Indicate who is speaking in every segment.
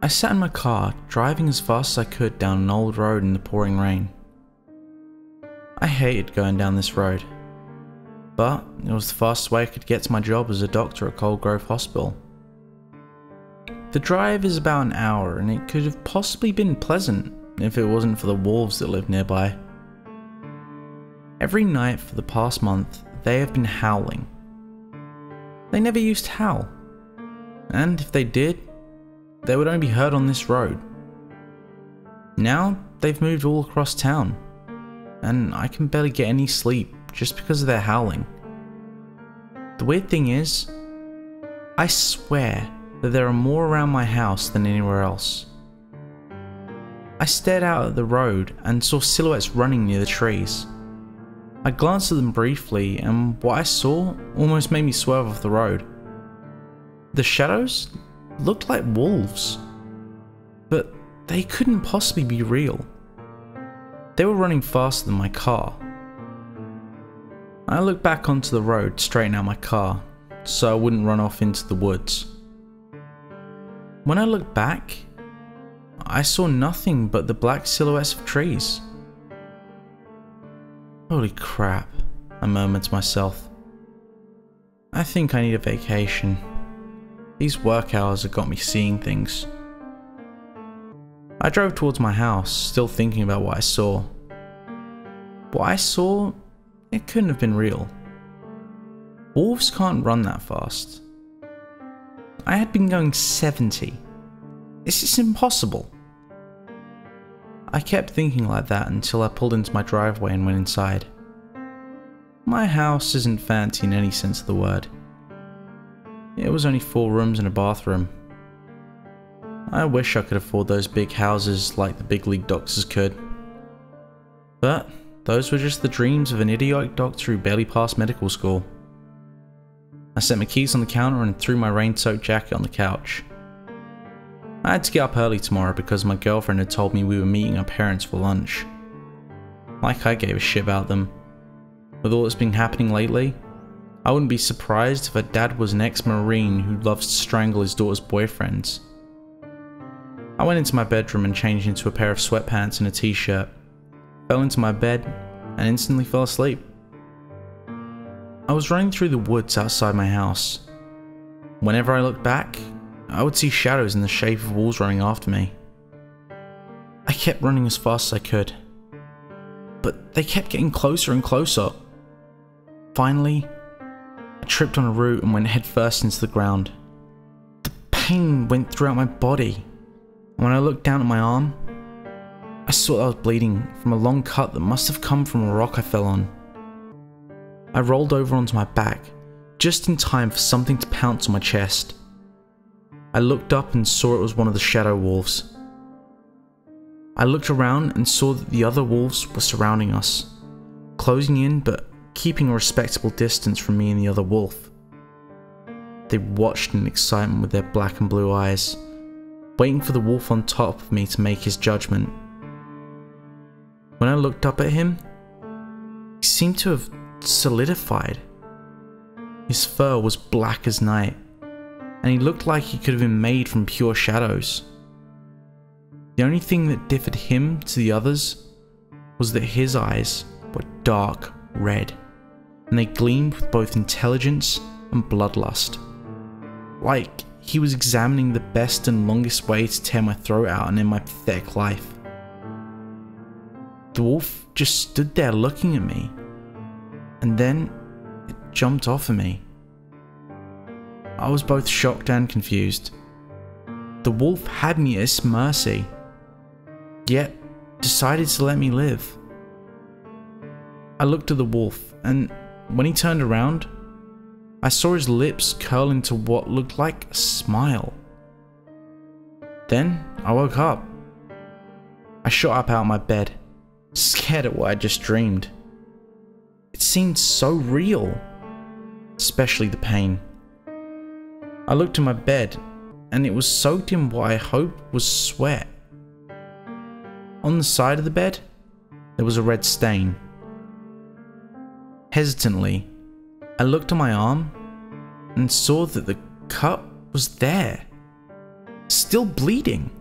Speaker 1: sat in my car, driving as fast as I could down an old road in the pouring rain. I hated going down this road, but it was the fastest way I could get to my job as a doctor at Cold Grove Hospital. The drive is about an hour, and it could have possibly been pleasant if it wasn't for the wolves that live nearby. Every night for the past month, they have been howling. They never used to howl, and if they did, they would only be heard on this road. Now they've moved all across town, and I can barely get any sleep just because of their howling. The weird thing is, I swear that there are more around my house than anywhere else. I stared out at the road and saw silhouettes running near the trees. I glanced at them briefly, and what I saw almost made me swerve off the road. The shadows looked like wolves, but they couldn't possibly be real. They were running faster than my car. I looked back onto the road to straighten out my car, so I wouldn't run off into the woods. When I looked back, I saw nothing but the black silhouettes of trees. Holy crap, I murmured to myself. I think I need a vacation. These work hours have got me seeing things. I drove towards my house, still thinking about what I saw. What I saw, it couldn't have been real. Wolves can't run that fast. I had been going 70. This is impossible. I kept thinking like that until I pulled into my driveway and went inside. My house isn't fancy in any sense of the word. It was only 4 rooms and a bathroom. I wish I could afford those big houses like the big league doctors could. But those were just the dreams of an idiotic doctor who barely passed medical school. I set my keys on the counter and threw my rain-soaked jacket on the couch. I had to get up early tomorrow because my girlfriend had told me we were meeting our parents for lunch. Like I gave a shit about them. With all that's been happening lately, I wouldn't be surprised if her dad was an ex-marine who loves to strangle his daughter's boyfriends. I went into my bedroom and changed into a pair of sweatpants and a t-shirt, fell into my bed, and instantly fell asleep. I was running through the woods outside my house. Whenever I looked back, I would see shadows in the shape of wolves running after me. I kept running as fast as I could, but they kept getting closer and closer. Finally, I tripped on a root and went headfirst into the ground. The pain went throughout my body, and when I looked down at my arm, I saw I was bleeding from a long cut that must have come from a rock I fell on. I rolled over onto my back, just in time for something to pounce on my chest. I looked up and saw it was one of the shadow wolves. I looked around and saw that the other wolves were surrounding us, closing in but keeping a respectable distance from me and the other wolf. They watched in excitement with their black and blue eyes, waiting for the wolf on top of me to make his judgment. When I looked up at him, he seemed to have solidified. His fur was black as night, and he looked like he could have been made from pure shadows. The only thing that differed him to the others was that his eyes were dark red, and they gleamed with both intelligence and bloodlust. Like he was examining the best and longest way to tear my throat out and end my pathetic life. The wolf just stood there looking at me, and then it jumped off of me. I was both shocked and confused. The wolf had me at its mercy, yet decided to let me live. I looked at the wolf, and when he turned around, I saw his lips curl into what looked like a smile. Then I woke up. I shot up out of my bed, scared at what I just dreamed. It seemed so real, especially the pain. I looked at my bed, and it was soaked in what I hoped was sweat. On the side of the bed, there was a red stain. Hesitantly, I looked at my arm and saw that the cut was there, still bleeding.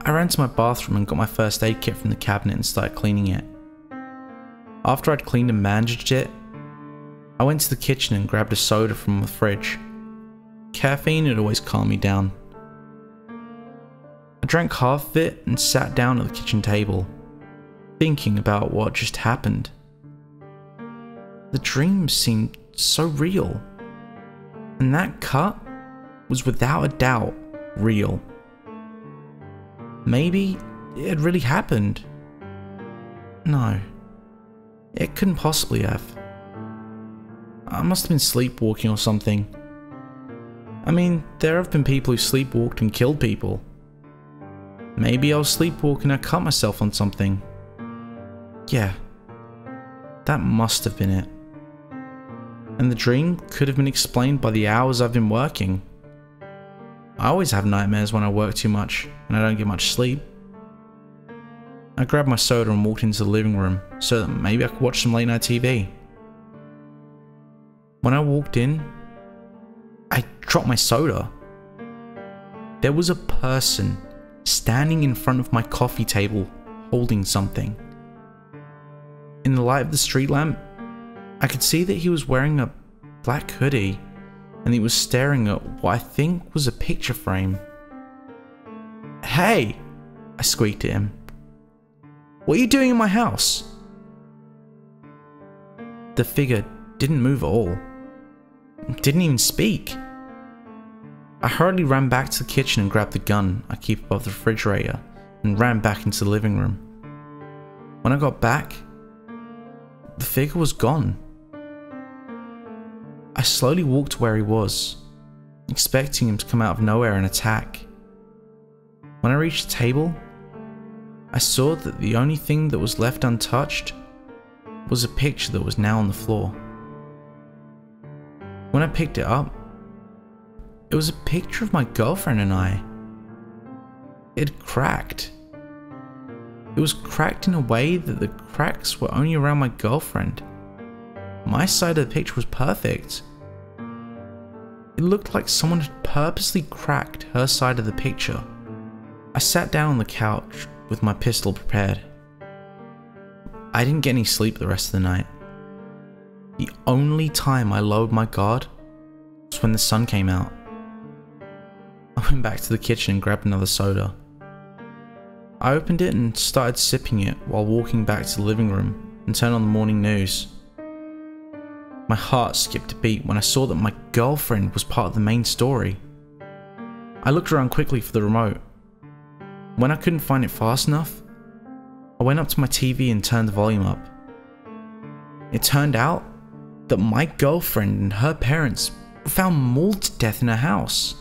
Speaker 1: I ran to my bathroom and got my first aid kit from the cabinet and started cleaning it. After I'd cleaned and bandaged it, I went to the kitchen and grabbed a soda from the fridge. Caffeine had always calmed me down. I drank half of it and sat down at the kitchen table, thinking about what just happened. The dream seemed so real, and that cut was without a doubt real. Maybe it had really happened. No, it couldn't possibly have. I must have been sleepwalking or something. I mean, there have been people who sleepwalked and killed people. Maybe I was sleepwalking and I cut myself on something. Yeah, that must have been it. And the dream could have been explained by the hours I've been working. I always have nightmares when I work too much and I don't get much sleep. I grabbed my soda and walked into the living room so that maybe I could watch some late night TV. When I walked in, I dropped my soda. There was a person standing in front of my coffee table holding something. In the light of the street lamp, I could see that he was wearing a black hoodie and he was staring at what I think was a picture frame. "Hey!" I squeaked at him. "What are you doing in my house?" The figure didn't move at all. It didn't even speak. I hurriedly ran back to the kitchen and grabbed the gun I keep above the refrigerator and ran back into the living room. When I got back, the figure was gone. I slowly walked to where he was, expecting him to come out of nowhere and attack. When I reached the table, I saw that the only thing that was left untouched was a picture that was now on the floor. When I picked it up, it was a picture of my girlfriend and I. It had cracked. It was cracked in a way that the cracks were only around my girlfriend. My side of the picture was perfect. It looked like someone had purposely cracked her side of the picture. I sat down on the couch with my pistol prepared. I didn't get any sleep the rest of the night. The only time I lowered my guard was when the sun came out. I went back to the kitchen and grabbed another soda. I opened it and started sipping it while walking back to the living room and turned on the morning news. My heart skipped a beat when I saw that my girlfriend was part of the main story. I looked around quickly for the remote. When I couldn't find it fast enough, I went up to my TV and turned the volume up. It turned out that my girlfriend and her parents were found mauled to death in her house.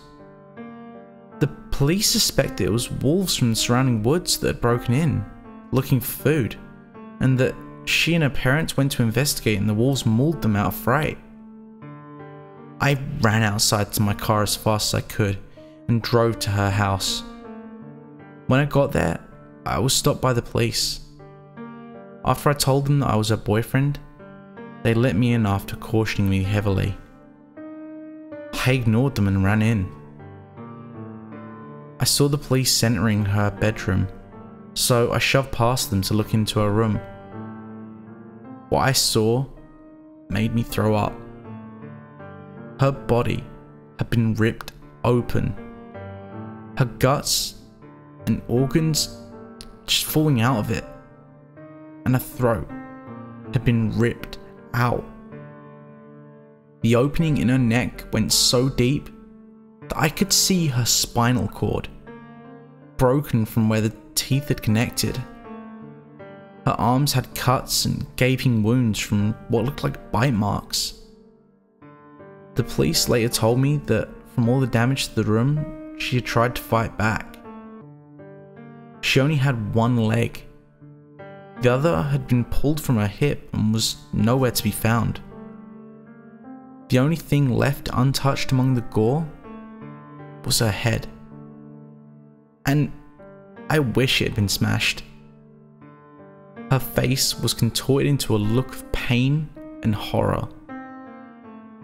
Speaker 1: The police suspected it was wolves from the surrounding woods that had broken in, looking for food, and that she and her parents went to investigate and the wolves mauled them out of fright. I ran outside to my car as fast as I could and drove to her house. When I got there, I was stopped by the police. After I told them that I was her boyfriend, they let me in after cautioning me heavily. I ignored them and ran in. I saw the police entering her bedroom, so I shoved past them to look into her room. What I saw made me throw up. Her body had been ripped open. Her guts and organs just falling out of it, and her throat had been ripped out. The opening in her neck went so deep that I could see her spinal cord, broken from where the teeth had connected. Her arms had cuts and gaping wounds from what looked like bite marks. The police later told me that from all the damage to the room, she had tried to fight back. She only had one leg. The other had been pulled from her hip and was nowhere to be found. The only thing left untouched among the gore was her head. And I wish it had been smashed. Her face was contorted into a look of pain and horror.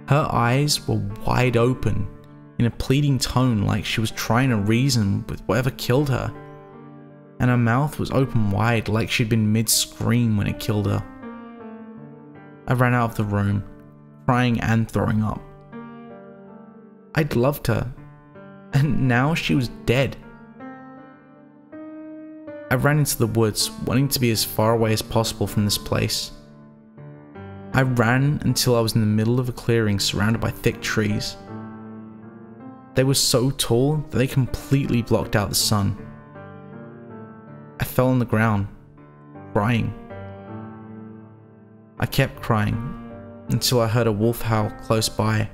Speaker 1: Her eyes were wide open in a pleading tone, like she was trying to reason with whatever killed her. and her mouth was open wide like she'd been mid-scream when it killed her. I ran out of the room, crying and throwing up. I'd loved her, and now she was dead. I ran into the woods, wanting to be as far away as possible from this place. I ran until I was in the middle of a clearing surrounded by thick trees. They were so tall that they completely blocked out the sun. I fell on the ground, crying. I kept crying until I heard a wolf howl close by.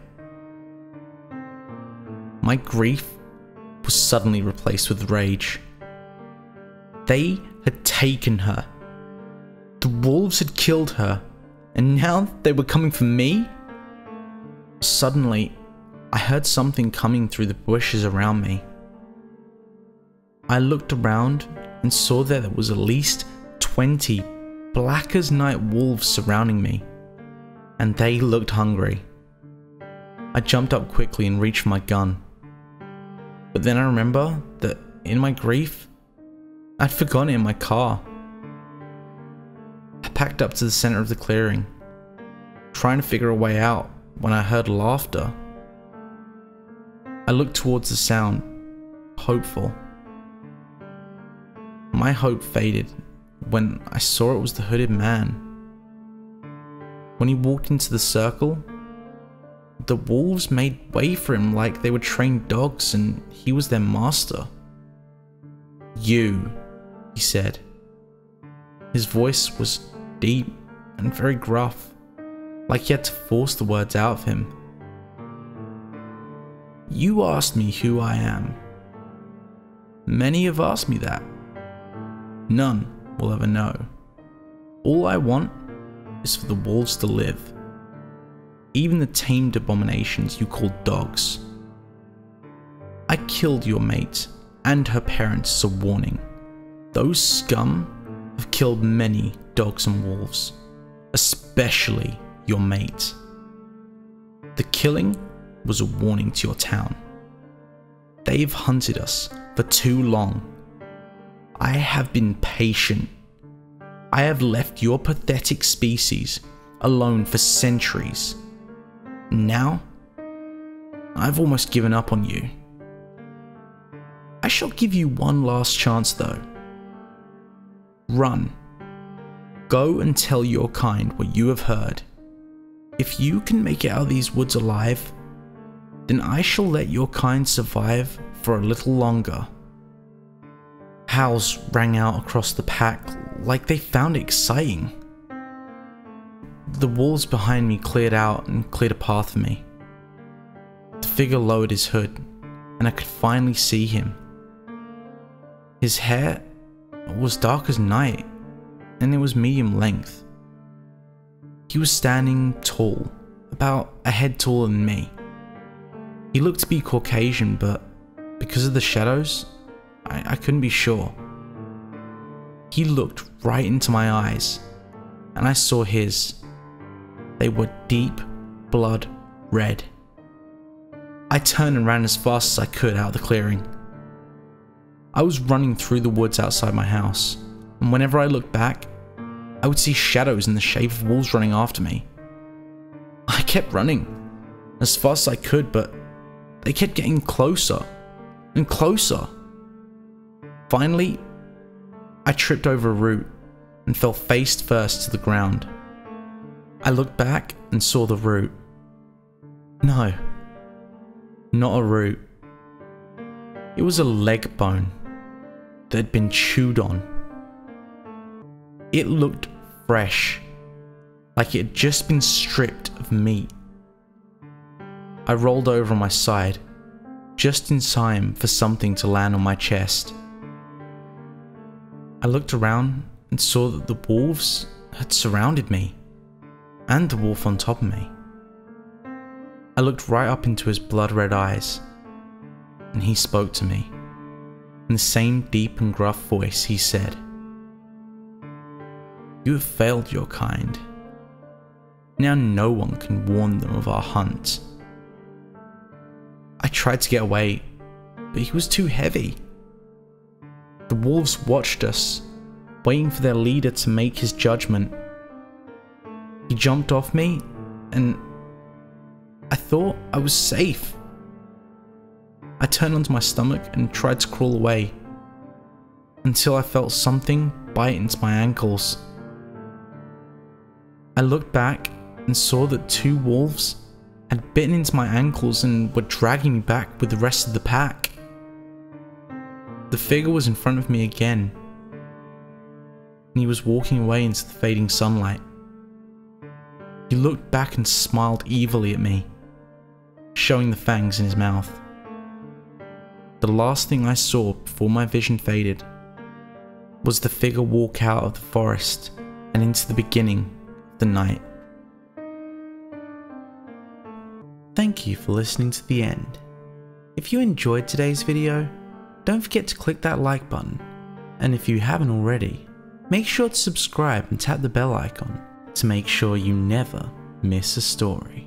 Speaker 1: My grief was suddenly replaced with rage. They had taken her. The wolves had killed her, and now they were coming for me? Suddenly, I heard something coming through the bushes around me. I looked around and saw that there was at least 20 black as night wolves surrounding me, and they looked hungry. I jumped up quickly and reached for my gun. But then I remember that in my grief, I'd forgotten it in my car. I packed up to the center of the clearing, trying to figure a way out when I heard laughter. I looked towards the sound, hopeful. My hope faded when I saw it was the hooded man. When he walked into the circle, the wolves made way for him like they were trained dogs and he was their master. "You," he said. His voice was deep and very gruff, like he had to force the words out of him. "You asked me who I am. Many have asked me that. None will ever know. All I want is for the wolves to live. Even the tamed abominations you call dogs. I killed your mate and her parents as a warning. Those scum have killed many dogs and wolves, especially your mate. The killing was a warning to your town. They've hunted us for too long. I have been patient. I have left your pathetic species alone for centuries. Now, I've almost given up on you. I shall give you one last chance though. Run. Go and tell your kind what you have heard. If you can make it out of these woods alive, then I shall let your kind survive for a little longer." Howls rang out across the pack like they found it exciting. The wolves behind me cleared out and cleared a path for me. The figure lowered his hood and I could finally see him. His hair was dark as night and it was medium length. He was standing tall, about a head taller than me. He looked to be Caucasian, but because of the shadows, I couldn't be sure. He looked right into my eyes, and I saw his. They were deep blood red. I turned and ran as fast as I could out of the clearing. I was running through the woods outside my house, and whenever I looked back, I would see shadows in the shape of wolves running after me. I kept running as fast as I could, but they kept getting closer and closer. Finally, I tripped over a root and fell face first to the ground. I looked back and saw the root. No, not a root. It was a leg bone that had been chewed on. It looked fresh, like it had just been stripped of meat. I rolled over on my side, just in time for something to land on my chest. I looked around and saw that the wolves had surrounded me, and the wolf on top of me. I looked right up into his blood-red eyes, and he spoke to me. In the same deep and gruff voice, he said, "You have failed your kind. Now no one can warn them of our hunt." I tried to get away, but he was too heavy. The wolves watched us, waiting for their leader to make his judgment. He jumped off me, and I thought I was safe. I turned onto my stomach and tried to crawl away, until I felt something bite into my ankles. I looked back and saw that 2 wolves had bitten into my ankles and were dragging me back with the rest of the pack. The figure was in front of me again, and he was walking away into the fading sunlight. He looked back and smiled evilly at me, showing the fangs in his mouth. The last thing I saw before my vision faded was the figure walk out of the forest and into the beginning of the night. Thank you for listening to the end. If you enjoyed today's video, don't forget to click that like button, and if you haven't already, make sure to subscribe and tap the bell icon to make sure you never miss a story.